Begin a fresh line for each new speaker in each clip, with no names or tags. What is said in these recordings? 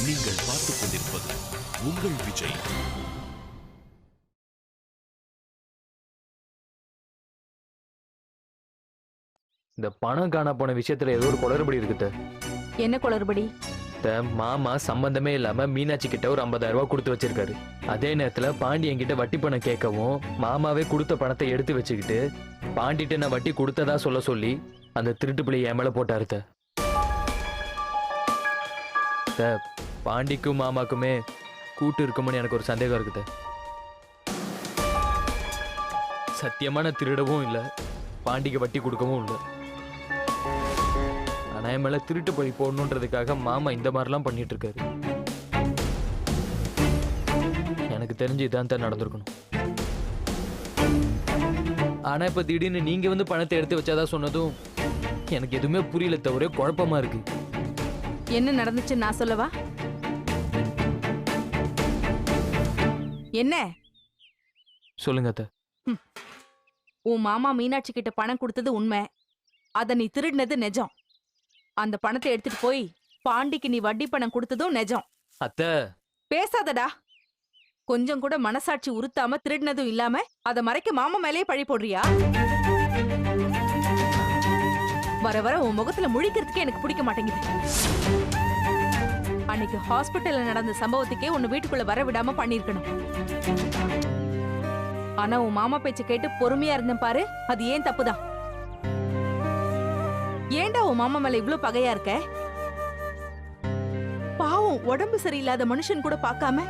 நீங்கள் பார்த்துக் கொண்டிருப்பது உங்கள் விஜய்.
இந்த பணம் காண போன விஷயத்துல ஏதோ ஒரு குளறுபடி இருக்குத.
என்ன குளறுபடி?
மாமா சம்பந்தமே இல்லாம மீனாட்சி கிட்ட ஒரு 50,000 ரூபாய் கொடுத்து வச்சிருக்காரு. அதே நேரத்துல பாண்டி என்கிட்ட வட்டி பணம் கேட்கவும் மாமாவே கொடுத்த பணத்தை எடுத்து வச்சுக்கிட்டு பாண்டிட்ட நான் வட்டி கொடுத்ததா சொல்ல சொல்லி அந்த திருட்டு பிள்ளை என் மேல போட்டாரு. பாண்டிக்கும் மாமாக்குமே கூட்டு இருக்கும்னு எனக்கு ஒரு சந்தேகம் இருக்குது. சத்தியமான திருடவும் இல்லை, பாண்டிக்கு வட்டி கொடுக்கவும் இல்லை. ஆனா என் மேல திருட்டு பழி போடணுன்றதுக்காக மாமா இந்த மாதிரிலாம் பண்ணிட்டு இருக்காரு. எனக்கு தெரிஞ்சு இதான் தான் நடந்திருக்கணும். ஆனா இப்ப திடீர்னு நீங்க வந்து பணத்தை எடுத்து வச்சாதான் சொன்னதும் எனக்கு எதுவுமே புரியல, தவிர குழப்பமா இருக்கு.
என்ன நடந்துச்சு நான் சொல்லவா? என்ன
சொல்லுங்க அத்தை.
உன் மாமா மீனாட்சி கிட்ட பணம் கொடுத்தது உண்மை, அத நீ திருடினது நிஜம். அந்த பணத்தை எடுத்துட்டு போய் பாண்டிக்கு நீ வட்டி பணம் கொடுத்ததும் நிஜம்.
அத்தை
பேசாதடா. கொஞ்சம் கூட மனசாட்சி உறுத்தாம திருடினதும் இல்லாம அத மறைக்க மாமா மேலேயே பழி போடுறியா? வர வர உன் முகத்துல முழிக்கிறதுக்கே எனக்கு பிடிக்க மாட்டேங்குது. அன்னைக்கு ஹாஸ்பிட்டல்ல நடந்த சம்பவத்துக்கே உன்னை வீட்டுக்குள்ள வர விடாம பண்ணிருக்கணும். ஆனா உன் மாமா பேச்ச கேட்டு பொறுமையா இருந்தேன் பாரு, அது ஏன் தப்புதான். ஏன்டா உன் மாமா மேல இவ்ளோ பகையா இருக்க? பாவம், உடம்பு சரியில்லாத மனுஷன் கூட பார்க்காம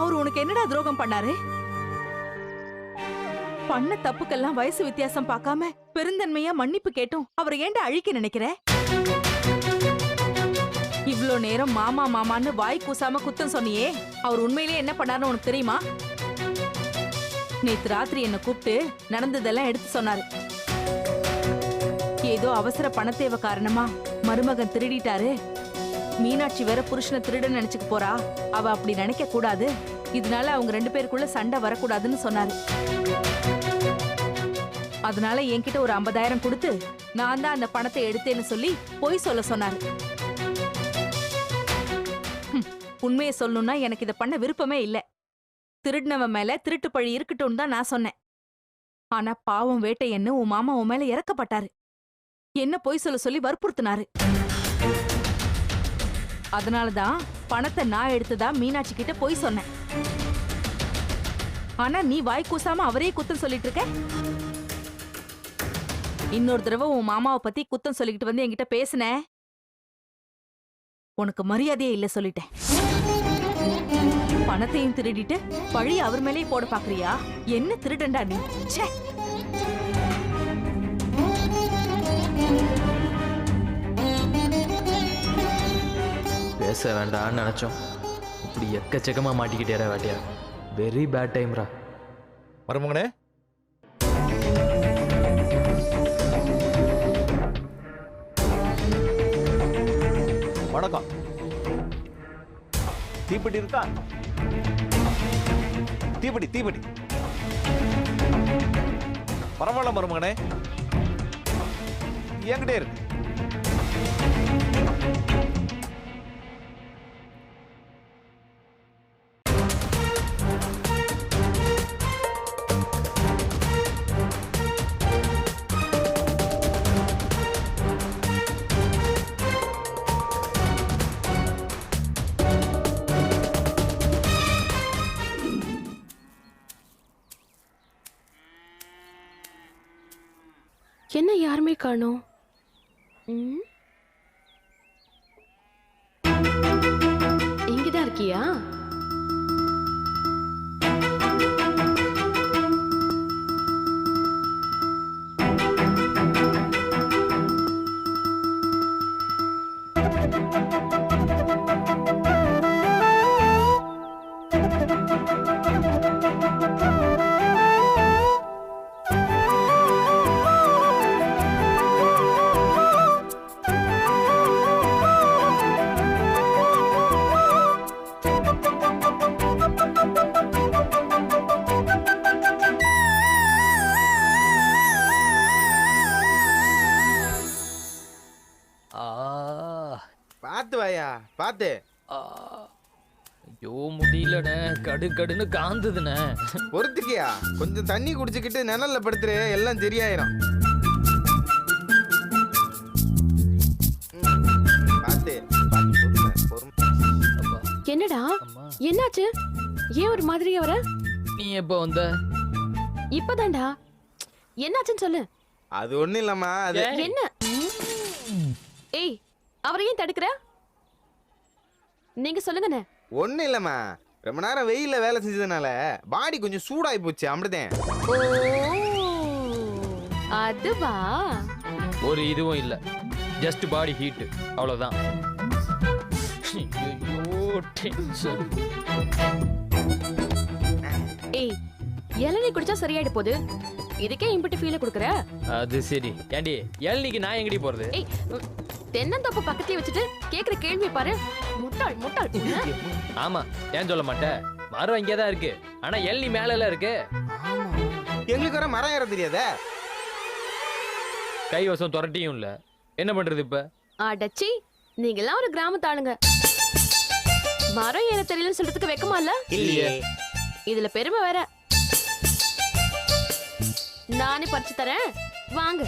அவர் உனக்கு என்னடா துரோகம் பண்ணாரு? பண்ண தப்புக்கெல்லாம் வயசு வித்தியாசம் பார்க்காம பெருந்தன்மையா மன்னிப்பு கேட்டும் அவரை ஏன்டா அழிக்க நினைக்கிற? இவ்ளோ நேரம் மாமா மாமான்னு வாய் கூசாம குத்தம் சொன்னியே, அவர் உண்மையிலேயே என்ன பண்ணாருன்னு உனக்கு தெரியுமா? நேத்து ராத்திரி என்ன கூப்பிட்டு நடந்ததெல்லாம் எடுத்து சொன்னாரு. ஏதோ அவசர பணத்தேவை காரணமா மருமகன் திருடிட்டாரு, மீனாட்சி வேற புருஷனை திருட நினைச்சுக்க போறா, அவ அப்படி நினைக்க கூடாது, இதனால அவங்க 2 பேருக்குள்ள சண்டை வரக்கூடாதுன்னு சொன்னாரு. அதனால என்கிட்ட ஒரு 50,000 கொடுத்து நான் தான் அந்த பணத்தை எடுத்தேன்னு சொல்லி பொய் சொல்ல சொன்னாரு. உண்மையை சொல்லணும்னா எனக்கு இதை பண்ண விருப்பமே இல்ல. திருடினவன் மேல திருட்டு பழி இருக்கட்டும் தான் நான் சொன்னேன். ஆனா பாவம் வேட்டையன்னு உன் மாமா உன் மேல இறக்கப்பட்டாரு. என்ன பொய் சொல்ல சொல்லி வற்புறுத்தினாரு. அதனாலதான் பணத்தை நான் எடுத்ததா மீனாட்சி கிட்ட பொய் சொன்னேன். ஆனா நீ வாய் கூசாம அவரே குத்தம் சொல்லிட்டு இருக்க. இன்னொரு தடவை உன் மாமாவை பத்தி குத்தம் சொல்லிக்கிட்டு வந்து என்கிட்ட பேசுன, உனக்கு மரியாதையே இல்ல சொல்லிட்டேன். பணத்தையும் திருடிட்டு பழி அவர் மேலேயே போட பாக்குறியா? என்ன திருடண்டா நீ? ச்சே.
பேச வேண்டாம்னு நினைச்சோம், இப்படி எக்கச்சக்கமா மாட்டிக்கிட்டேரா வாட்டியா. Very bad டைம்ரா.
மருமகனே, வணக்கம். தீப்பெட்டி இருக்கா? தீப்பெட்டி தீப்பெட்டி பரவாயில்ல மருமகனே, என்கிட்டே இருக்கு.
என்ன யாருமே காணோம்? இங்கதான் இருக்கியா?
பார்த்து வாயா பார்த்து.
ஐயோ முடியலண்ணே, கடுன்னு காந்துதுண்ணே.
பொறுத்துக்கியா, கொஞ்சம் தண்ணி குடிச்சுக்கிட்டு நிழல்ல படுத்துரு, எல்லாம் சரியாயிரும். பார்த்து பொறுமை.
என்னடா
அம்மா,
என்னாச்சு? ஏன் ஒரு மாதிரியா வர?
நீ எப்போ வந்த?
இப்பதான்டா. என்னாச்சுன்னு சொல்லு.
அது ஒண்ணும் இல்லம்மா, அது
என்ன? ஏய், அவரை ஏன் தடுக்கிற? நீங்க சொல்லுங்கண்ணே.
ஒண்ணும் இல்லம்மா, ரொம்ப நேரம் வெயில்ல வேலை செஞ்சதுனால பாடி கொஞ்சம் சூடாகி போச்சு, அப்படிதான்.
ஓ, அதுவா?
ஒரு இதுவும் இல்ல, ஜஸ்ட் பாடி ஹீட், அவ்வளவுதான். ஐயோ டென்ஷன்.
ஏய், இளநீ குடிச்சா சரியாயிட போகுது. இதுக்கே இம்பிட்டு ஃபீல குடுக்குற?
அது சரி. ஏண்டி ஏழ்னிக்கு நான் எங்கடி போறது?
ஏய், தென்னந்தோப்பு பக்கத்தையே வச்சுட்டு கேக்குற கேள்வி பாரு. முட்டாள் முட்டாள்.
ஆமா, ஏன் சொல்ல மாட்டேன்? மரம் இங்கேதான் இருக்கு, ஆனா ஏழ்னி மேல இருக்கு.
எங்களுக்கு வர மரம் ஏற தெரியாதே.
கைவசம் துரட்டியும் இல்ல, என்ன பண்றது இப்ப?
அடச்சி, நீங்கெல்லாம் ஒரு கிராமத்து ஆளுங்க. மரம் ஏற தெரியலன்னு சொல்றதுக்கு வெக்கமா இல்ல?
இல்லையே.
இதுல பெருமை வேற. நானே பறிச்சு தரேன், வாங்க.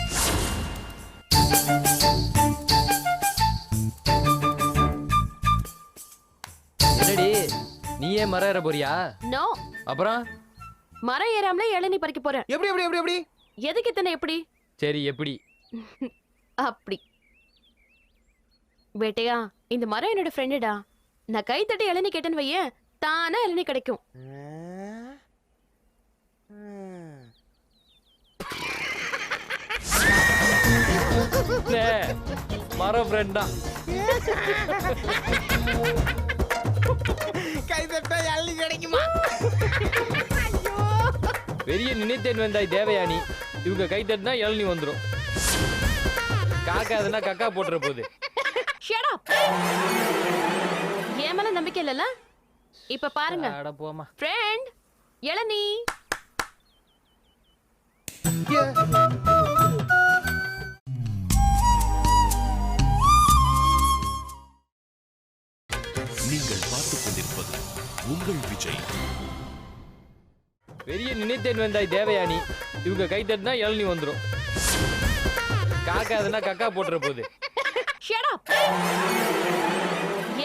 என்னடி நீ ஏன் மரம் ஏற போறியா?
நோ,
அப்புறம்
மரம் ஏறாமலே இளநீ பறிக்க போறேன்.
எப்படி எப்படி எப்படி எப்படி?
எதுக்கு இத்தனை எப்படி?
சரி, எப்படி?
அப்படி. வேட்டையா, இந்த மரம் என்னோட ஃப்ரெண்டுடா. நான் கை தட்டி இளநீ கேட்டேன்னு வையேன், தானா இளநீ கிடைக்கும்.
மரம் ஃப்ரெண்ட் தான்.
கை தட்டா எள்ளி கிடைக்குமா?
பெரிய நினைத்தேன் வந்தாய் தேவயானி. இவங்க கை தட்டினா இளநீ வந்துடும். காக்காதுன்னா கக்கா போட்டுற போகுது.
Shut up. ஏன் மேல நம்பிக்கை இல்லல? இப்ப பாருங்க.
அட போமா.
ஃப்ரெண்ட், இளநீ.
நீங்கள் பார்த்துக் கொண்டிருப்பது உங்கள் விஜய்.
பெரிய நினைத்தேன் வந்தாய் தேவயானி. இவங்க கை தட்டினா இளநீ வந்துடும். காக்காதுன்னா கக்கா போட்டுற போகுது.
Shut up.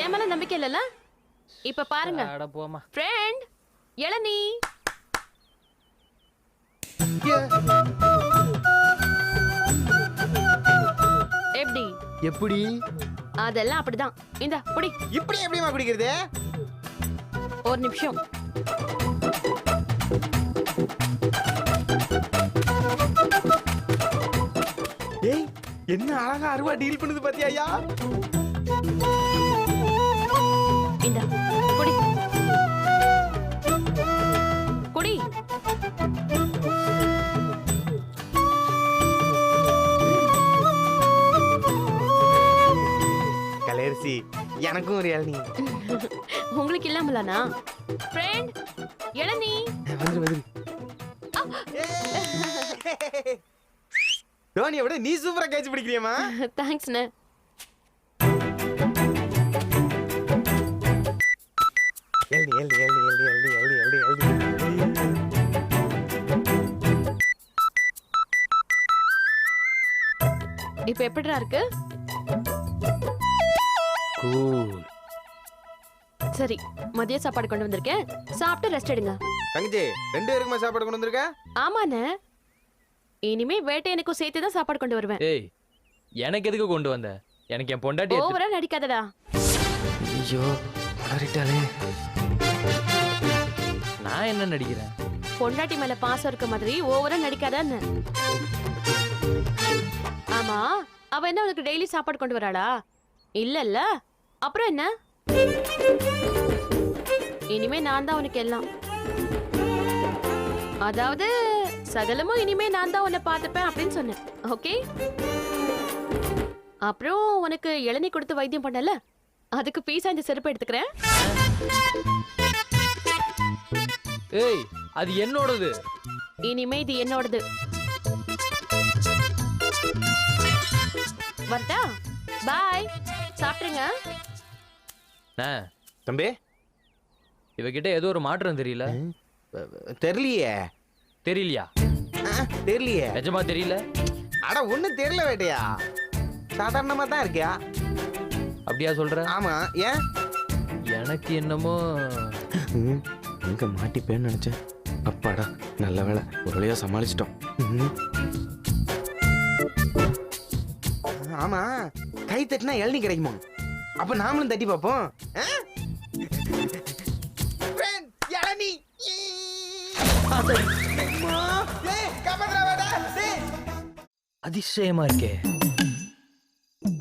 ஏன் மேல நம்பிக்கை இல்லல? இப்ப பாருங்க.
அட போமா.
ஃப்ரெண்ட், இளநீ. எப்படி?
எப்படி?
அதெல்லாம் அப்படிதான். இந்தா புடி.
இப்படி எப்படிமா குடிக்கிறது?
ஒரு நிமிஷம்.
ஏய், என்ன அழகா அருவா டீல் பண்ணுது பாத்தியா?
இந்தா குடி. குடி.
கலேர்சி, எனக்கும் ஒரு இளநீ.
உங்களுக்கு இல்லாமலானா? ஃப்ரெண்ட், இளநீ.
வந்துரு வந்துரு. டோனியை விட நீ சூப்பரா கேட்ச் பிடிக்கிறியம்மா.
தேங்க்ஸ்ண்ணே.
எல்டி எல்டி எல்டி எல்டி எல்டி எல்டி எல்டி எல்டி.
இப்ப எப்படிடா இருக்கு?
கூல்.
சரி, மதிய சாப்பாடு கொண்டு வந்திருக்கேன். சாப்பிட்டு ரெஸ்ட் எடுங்க.
தங்கச்சி, 2 பேருக்குமா சாப்பாடு கொண்டு வந்திருக்க?
ஆமாண்ணே. இனிமே வேட்டை எனக்கும் சேர்த்து தான் சாப்பாடு கொண்டு வருவேன்.
ஏய், எனக்கு எதுக்கு கொண்டு வந்த? எனக்கு என் பொண்டாட்டி
ஓவரா நடிக்காதடா.
ஐயோ வளரிட்டாலே. நான் என்ன நடிக்கிறேன்?
பொண்டாட்டி மேல பாசம் இருக்க மாதிரி ஓவரா நடிக்காதான்னு. ஆமா, அவ என்ன உனக்கு டெய்லி சாப்பாடு கொண்டு வராளா? இல்லல்ல, அப்புறம் என்ன? இனிமே நான் தான் உனக்கு எல்லாம். அதாவது சகலமும் இனிமே நான் தான் உன்னை பார்த்துப்பேன் அப்படின்னு சொன்னேன். ஓகே? அப்புறம் உனக்கு இளநீ கொடுத்து வைத்தியம் பண்ணல, அதுக்கு பீஸா இந்த செருப்பு எடுத்துக்கிறேன்.
ஏய், அது என்னோடது.
இனிமே இது என்னோடது. வரட்டா? பாய். சாப்பிட்டுருங்க.
ஆ,
தம்பி
இவகிட்ட ஏதோ ஒரு மாற்றம் தெரியல.
தெரியலையே.
தெரியலையா?
தெரியலையே.
நிஜமா தெரியல?
அட ஒண்ணும் தெரியல வேட்டையா, சாதாரணமா தான் இருக்கியா.
அப்படியா சொல்ற?
ஆமா, ஏன்?
எனக்கு என்னமோ
எங்க மாட்டிப்பேன்னு நினைச்சேன். அப்பாடா நல்ல வேலை, ஒரு வழியா சமாளிச்சிட்டோம். ஆமா, கை தட்டினா இளநீ கிடைக்குமா? அப்ப நாமளும் தட்டி பார்ப்போம். இளநீ.
அதிசயமா இருக்கே.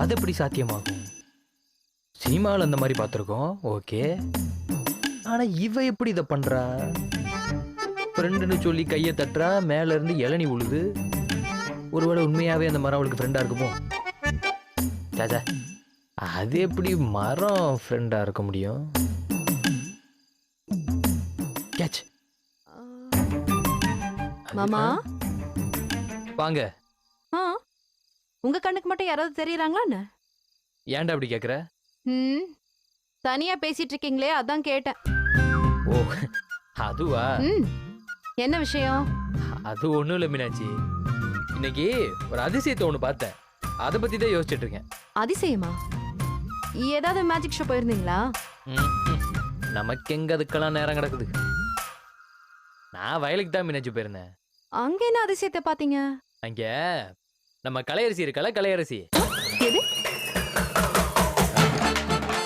அது எப்படி சாத்தியமாகும்? சினிமாவில் அந்த மாதிரி பார்த்துருக்கோம், ஓகே. ஆனா இவ எப்படி இதை பண்றா? ஃப்ரெண்டுன்னு சொல்லி கையை தட்டுறா, மேல இருந்து இளநீ உழுது. ஒருவேளை உண்மையாவே அந்த மரம் அவளுக்கு ஃப்ரெண்டா இருக்குமோ? சாச்சா, அது எப்படி மரம் ஃப்ரெண்டா இருக்க முடியும்? கேட்ச்.
மாமா.
வாங்க.
ஆ, உங்க கண்ணுக்கு மட்டும் யாராவது தெரியறாங்களா என்ன?
ஏன்டா அப்படி கேக்குற?
ம், தனியா பேசிட்டு இருக்கீங்களே, அதான் கேட்டேன்.
ஓ, அதுவா?
ம், என்ன விஷயம்?
அது ஒண்ணும் இல்ல மீனாட்சி. இன்னைக்கு ஒரு அதிசயத்தை ஒண்ணு பார்த்தேன். அதை பத்தி தான் யோசிச்சுட்டு இருக்கேன்.
அதிசயமா? ஏதாவது மேஜிக் ஷோ போயிருந்தீங்களா?
ம், ம். நமக்கு எங்க அதுக்கெல்லாம் நேரம் கிடக்குது. நான் வயலுக்கு தான் மீனாட்சி போயிருந்தேன்.
அங்க என்ன அதிசயத்தை பாத்தீங்க?
அங்க நம்ம கலையரசி இருக்கல, கலையரசி.
எது?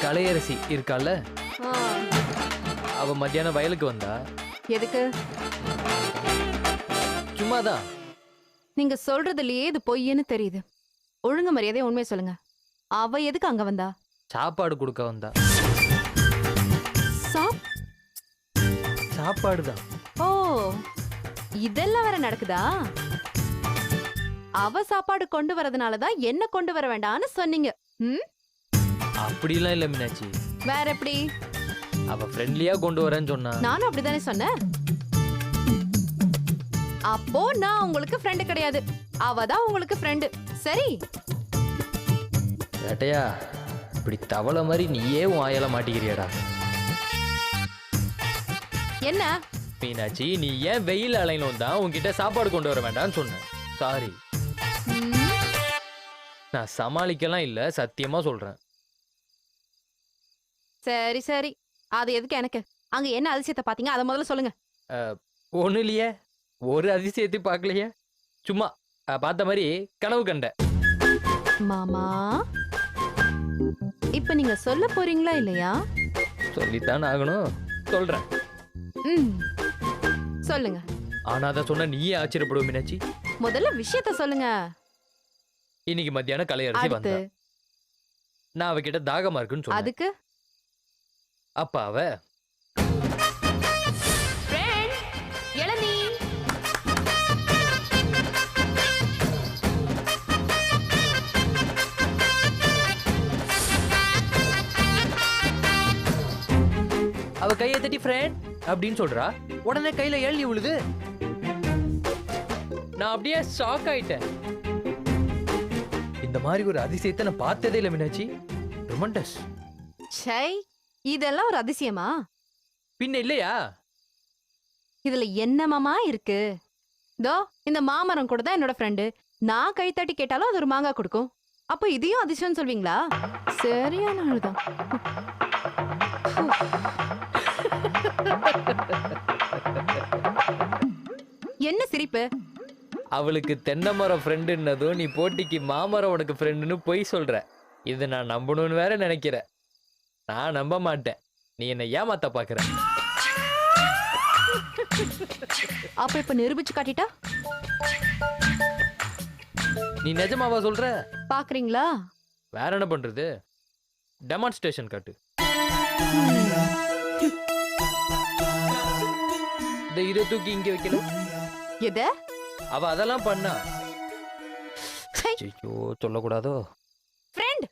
கலையரசி இருக்கால,
ஆ,
அவ மத்தியானம் வயலுக்கு வந்தா.
எதுக்கு?
சும்மாதான்.
நீங்க சொல்றதுலயே இது பொய்ன்னு தெரியுது. ஒழுங்கு மரியாதையா உண்மையை சொல்லுங்க. அவ எதுக்கு அங்க வந்தா?
சாப்பாடு கொடுக்க வந்தா.
சாப்
சாப்பாடுதான்.
ஓ, இதெல்லாம் வேற நடக்குதா? அவ சாப்பாடு கொண்டு வரதுனாலதான் என்ன கொண்டு வர வேண்டாம்னு சொன்னீங்க. ம்,
அப்படிலாம் இல்ல மீனாட்சி.
வேற எப்படி?
அவ ஃப்ரெண்ட்லியா கொண்டு வரேன்னு சொன்னா.
நானும் அப்படிதானே சொன்னேன். அப்போ நான் உங்களுக்கு ஃப்ரெண்டு கிடையாது, அவ தான் உங்களுக்கு ஃப்ரெண்டு. சரி?
ஏட்டையா, இப்படி தவளை மாதிரி நீயே உன் ஆயல மாட்டிக்கிறியடா.
என்ன
மீனாட்சி, நீ ஏன் வெயில் அலைனும் தான் உன்கிட்ட சாப்பாடு கொண்டு வர வேண்டாம்னு சொன்னேன். சாரி.
ம்,
நான் சமாளிக்கலாம் இல்ல, சத்தியமா சொல்றேன்.
சரி சரி, அது எதுக்கு எனக்கு? அங்க என்ன அதிசயத்தை பாத்தீங்க, அதை முதல்ல சொல்லுங்க.
ஒண்ணு இல்லையே, ஒரு அதிசயத்தை பார்க்கலையே. சும்மா பார்த்த மாதிரி கனவு கண்ட.
மாமா, இப்ப நீங்க சொல்ல போறீங்களா இல்லையா?
சொல்லித்தான் ஆகணும். சொல்றேன்.
ம், சொல்லுங்க.
ஆனா அதை சொன்ன நீயே ஆச்சரியப்படுவ மீனாட்சி.
முதல்ல விஷயத்த சொல்லுங்க.
இன்னைக்கு மத்தியானம் கலையரசி
அடுத்து
வந்தா. நான் அவகிட்ட தாகமா இருக்குன்னு சொன்னேன்.
அதுக்கு
அப்ப அவ
ஃப்ரெண்ட், இளநீ.
அவ கையை தட்டி ஃப்ரெண்ட் அப்படின்னு சொல்றா. உடனே கையில எழுதி விழுது. நான் அப்படியே ஷாக் ஆயிட்டேன். இந்த மாதிரி ஒரு அதிசயத்தை நான் பார்த்ததே இல்லை மீனாட்சி. ரொமண்டஸ்.
சை, இதெல்லாம் ஒரு அதிசயமா?
பின்ன இல்லையா?
இதுல என்ன மாமா இருக்கு? தோ இந்த மாமரம் கூட தான் என்னோட ஃப்ரெண்டு. நான் கை தட்டி கேட்டாலும் அது ஒரு மாங்காய் கொடுக்கும். அப்போ இதையும் அதிசயம் சொல்வீங்களா? சரியான ஆளுதான். என்ன சிரிப்பு?
அவளுக்கு தென்னை மரம் ஃப்ரெண்டுன்னதும் நீ போட்டிக்கு மாமரம் உனக்கு ஃப்ரெண்டுன்னு பொய் சொல்ற. இது நான் நம்பணும்னு வேற நினைக்கிற. நான் நம்ப மாட்டேன். நீ என்ன ஏமாத்த பாக்குற.
அப்ப இப்ப நிரூபிச்சு காட்டிட்டா?
நீ நிஜமாவா சொல்ற?
பாக்குறீங்களா?
வேற என்ன பண்றது? டெமான்ஸ்ட்ரேஷன் காட்டு. இதை தூக்கி இங்க வைக்கல.
எத?
அவ அதெல்லாம் பண்ணா.
சை.
ஐயோ, சொல்லக்கூடாதோ.
ஃப்ரெண்ட்.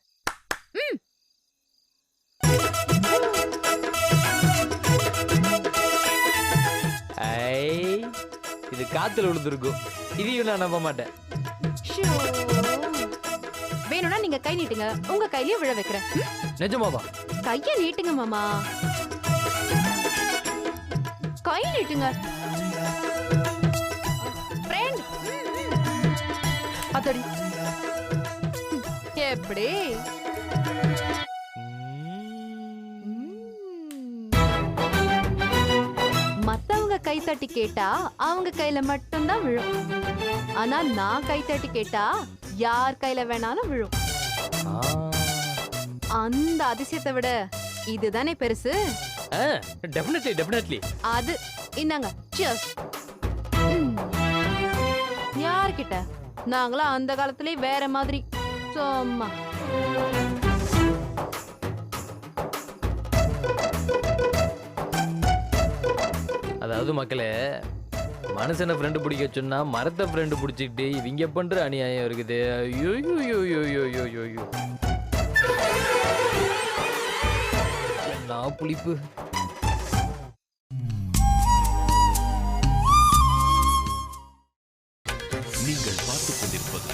ம்.
ஐ, இது காத்துல விழுந்திருக்கும். இதையும் நான் நம்ப மாட்டேன்.
ஷோ. வேணும்
வேணும்னா நீங்க கை நீட்டுங்க, உங்க கையிலயே விழ வைக்கிறேன்.
நிஜமாவா?
கைய நீட்டுங்க மாமா, கை நீட்டுங்க. Friend.
அதடி
எப்படி? மத்தவங்க கை தட்டி கேட்டா அவங்க கையில மட்டும்தான் விழும். ஆனா நான் கை தட்டி கேட்டா யார் கையில வேணாலும் விழும். அந்த அதிசயத்தை விட இதுதானே பெருசு.
Definitely definitely.
அது இந்தாங்க, சியர்ஸ். யார்கிட்ட? நாங்களாம் அந்த காலத்திலே வேற மாதிரி. சும்மா
அதாவது மக்களே, மனுஷனை ஃப்ரெண்டு பிடிக்க சொன்னா மரத்தை ஃப்ரெண்டு பிடிச்சிக்கிட்டு இவங்க பண்ற அநியாயம் இருக்குது. ஐயோ ஐயோ ஐயோ ஐயோ ஐயோ, நான் புளிப்பு.
நீங்கள் பார்த்துக் கொண்டிருப்பது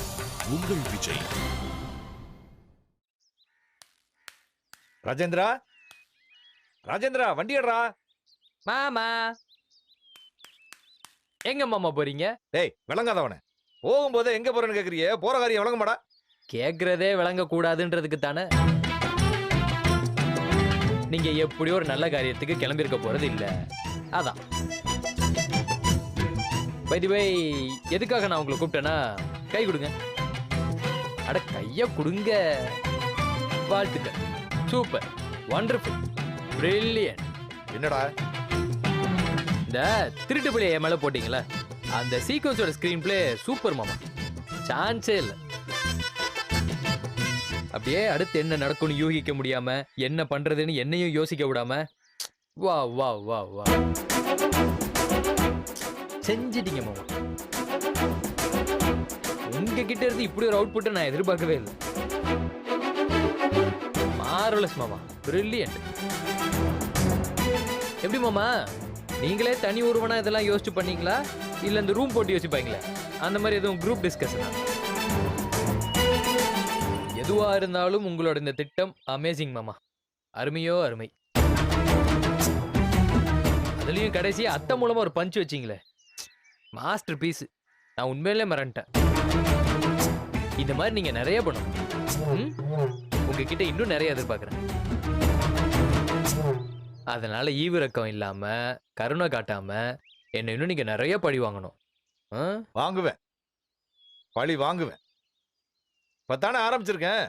உங்கள் விஜய்.
ராஜேந்திரா, ராஜேந்திரா வண்டியடா.
மாமா எங்க மாமா போறீங்க?
டேய் விளங்காதவனே, போகும்போது எங்க போறேன்னு கேக்குறியே, போற காரியம் விளங்க மாடா.
கேக்குறதே விளங்க கூடாதுன்றதுக்கு தானே. நீங்க எப்படியோ ஒரு நல்ல காரியத்துக்கு கிளம்பியிருக்க போறது இல்ல, அதான். பை தி வே, எதுக்காக நான் உங்களை கூப்பிட்டேன்னா, கை கொடுங்க. அட கைய கொடுங்க. வாழ்த்துக்கள், சூப்பர், வண்டர்ஃபுல், பிரில்லியன்ட்.
என்னடா
இந்த திருட்டு பிள்ளைய என் மேல போட்டீங்களா, அந்த சீக்வன்ஸோட ஸ்கிரீன் பிளே சூப்பர் மாமா, சான்ஸே இல்லை. அப்படியே அடுத்து என்ன நடக்கும்னு யூகிக்க முடியாம, என்ன பண்றதுன்னு என்னையும் யோசிக்க விடாம, வா வா வா வா செஞ்சிட்டீங்க மாமா. உங்ககிட்ட இருந்து இப்படி ஒரு அவுட்புட்டை நான் எதிர்பார்க்கவே இல்லை. மார்வலஸ் மாமா, பிரில்லியன்ட். எப்படி மாமா, நீங்களே தனி ஒருவனா இதெல்லாம் யோசிச்சு பண்ணீங்களா, இல்ல இந்த ரூம் போட்டு யோசிப்பாங்களே அந்த மாதிரி எதுவும் குரூப் டிஸ்கஷனா? எதுவா இருந்தாலும் உங்களோட இந்த திட்டம் அமேசிங் மாமா, அருமையோ அருமை. அதுலயும் கடைசியா அத்தை மூலமா ஒரு பஞ்ச் வச்சீங்களே, மாஸ்டர் பீஸ். நான் உண்மையிலே மறந்துட்டேன். இந்த மாதிரி நீங்க நிறைய பண்ணணும். உங்ககிட்ட இன்னும் நிறைய எதிர்பார்க்கிறேன். அதனால ஈவிரக்கம் இல்லாம, கருணை காட்டாம என்ன இன்னும் நீங்க நிறைய பழி வாங்கணும்.
வாங்குவேன், பழி வாங்குவேன். இப்பதானே ஆரம்பிச்சிருக்கேன்,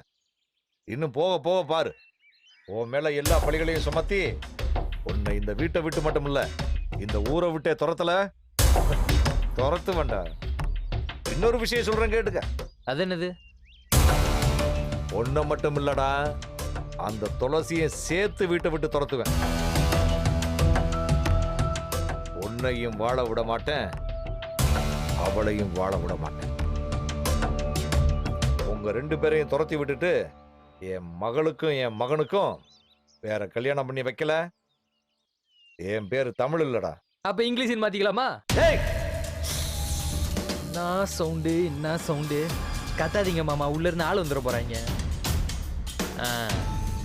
இன்னும் போக போக பாரு. உன் மேல எல்லா பழிகளையும் சுமத்தி உன்னை இந்த வீட்டை விட்டு மட்டும் இல்ல, இந்த ஊரை விட்டே துரத்து வேண்டா. இன்னொரு விஷயம் சொல்றேன் கேட்டுக்க.
அது என்னது?
ஒன்ன மட்டும் இல்லடா, அந்த துளசியை சேர்த்து வீட்டை விட்டு துரத்துவேன். உன்னையும் வாழ விட மாட்டேன், அவளையும் வாழ விட மாட்டேன். உங்க ரெண்டு பேரையும் துரத்தி விட்டுட்டு என் மகளுக்கும் என் மகனுக்கும் வேற கல்யாணம் பண்ணி வைக்கல, என் பேரு தமிழ் இல்லடா.
அப்ப இங்கிலீஷ் மாத்திக்கலாமா? நான் சவுண்டு என்ன சவுண்டு? கத்தாதீங்க மாமா, உள்ள இருந்து ஆள் வந்துட போறாங்க.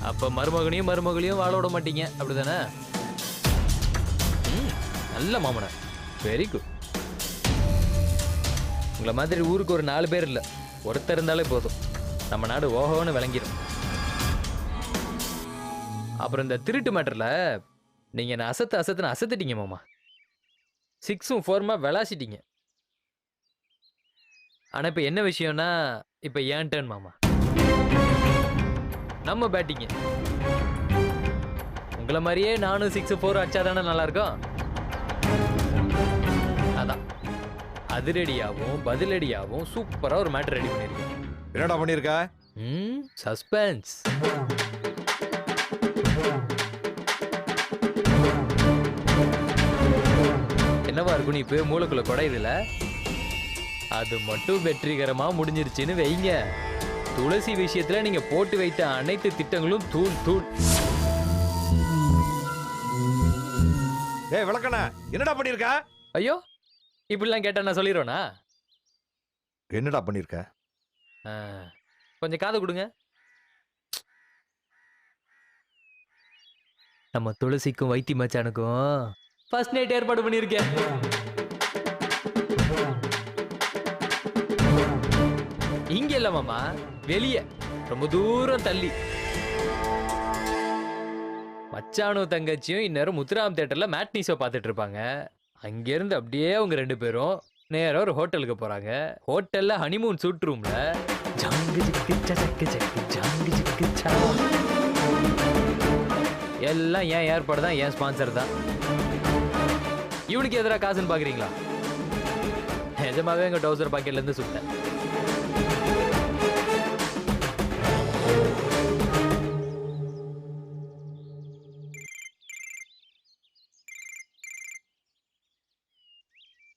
அப்ப மருமகனையும் வாழ விட மாட்டீங்க, அப்படிதானே? நல்ல மாமன, வெரி குட். உங்களை மாதிரி ஊருக்கு ஒரு 4 பேர் இல்ல, ஒருத்தர் இருந்தாலே போதும், நம்ம நாடு ஓஹோன்னு விளங்கிடும். அப்புறம் இந்த திருட்டு மேட்டர்ல நீங்க என்ன அசத்திட்டீங்க மாமா. 6ம் 4மா விளாசிட்டீங்க. ஆனா இப்ப என்ன விஷயம்னா, இப்ப ஏன் டர்ன் மாமா, நம்ம பேட்டிங்க. உங்களை மாதிரியே நானும் 6 4 அடிச்சாதானே நல்லா இருக்கும். அதான் அதிரடியாவும் பதிலடியாவும் சூப்பரா ஒரு மேட்டர் ரெடி பண்ணிருக்கேன்.
என்னடா பண்ணிருக்க?
சஸ்பென்ஸ். என்னவா இருக்கும், நீ போய் மூளைக்குள்ள குடையுதுல, அது மட்டும் வெற்றிகரமா முடிஞ்சிருச்சுன்னு வைங்க. துளசி விஷயத்துல நீங்க போட்டு வைத்த அனைத்து திட்டங்களும் தூள் தூள்.
ஏய் விளக்கண்ணா, என்னடா பண்ணிருக்க?
ஐயோ, இப்படிலாம் கேட்டா நான் சொல்லிடுவேனா?
என்னடா பண்ணிருக்க?
கொஞ்சம் காதை கொடுங்க. நம்ம துளசிக்கும் வைத்தி மச்சானுக்கும் ஃபர்ஸ்ட் நைட் ஏற்பாடு பண்ணியிருக்கேன். இங்க இல்ல மாமா, வெளியே ரொம்ப தூரம் தள்ளி. மச்சானும் தங்கச்சியும் இந்நேரம் முத்துராம் தியேட்டர்ல மேட்னி ஷோ பார்த்துட்டு இருப்பாங்க. அங்கிருந்து அப்படியே அவங்க 2 பேரும் நேரா ஒரு ஹோட்டலுக்கு போறாங்க. ஹோட்டல்ல ஹனிமூன் சூட் ரூம்ல ஜங்கு ஜிக்கு சக்கு ஜக்கு ஜங்கு ஜிக்கு சா. எல்லாம் ஏன் ஏற்பாடு தான், ஏன் ஸ்பான்சர் தான். இவனுக்கு எதிராக காசுன்னு பாக்குறீங்களா? நிஜமாவே எங்க டவுசர் பாக்கெட்ல இருந்து சுட்டேன்.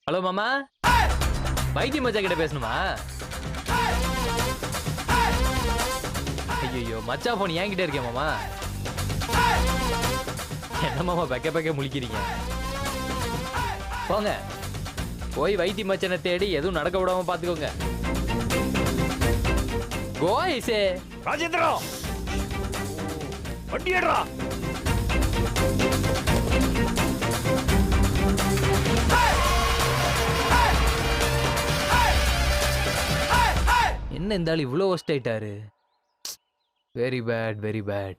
ஹலோ மாமா, வைத்திய மச்சா கிட்ட பேசணுமா? ஐயோ, மச்சா போன் என்கிட்ட இருக்கேன் மாமா. என்ன மாமா பெக்க முழிக்கிறீங்க? போங்க, போய் வைத்திய மச்சனை தேடி எதுவும் நடக்க விடாம பாத்துக்கோங்க. கோயிசே
ராஜேந்திரா, வண்டி ஏடுறா.
என்ன இந்த ஆள் இவ்வளோ ஒஸ்ட் ஆயிட்டாரு? Very bad, very bad.